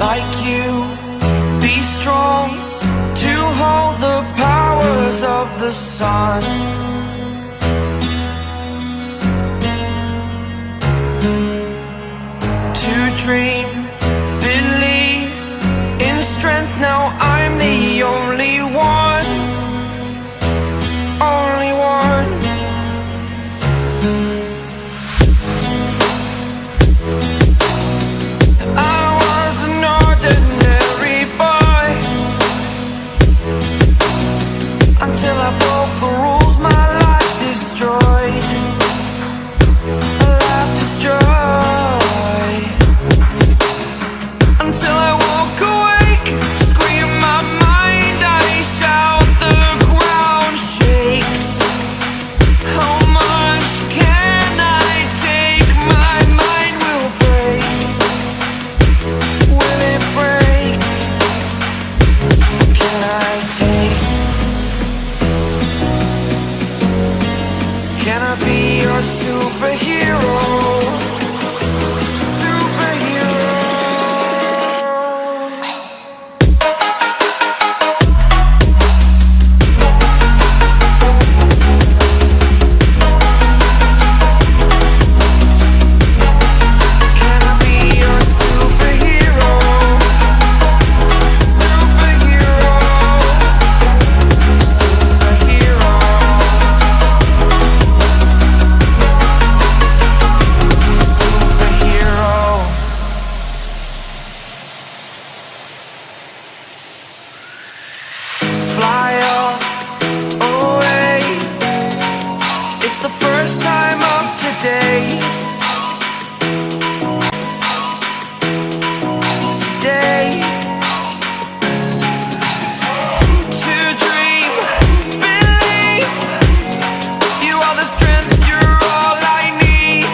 like you, be strong to hold the powers of the sun. To dream, believe in strength, now I'm the only one, only one. I was an ordinary boy until I broke the rules, my life destroyed, a life destroyed. Until I woke awake, scream my mind, I shout, the ground shakes. How much can I take? My mind will break. Will it break? Can I take? Can I be your superhero? Fly up, away. It's the first time of today. Today. To dream, believe. You are the strength, you're all I need.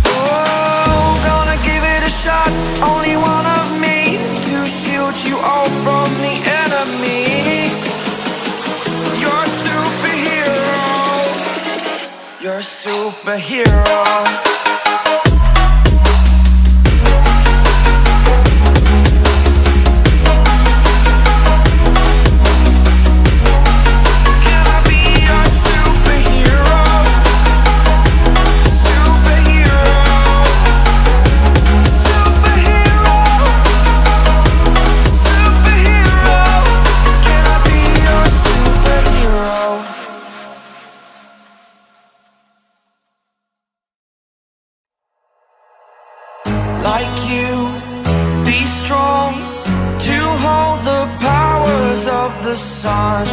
Oh, gonna give it a shot. Only one of me to shield you all from the enemy. You're a superhero. You're a superhero. Like you, be strong to hold the powers of the sun.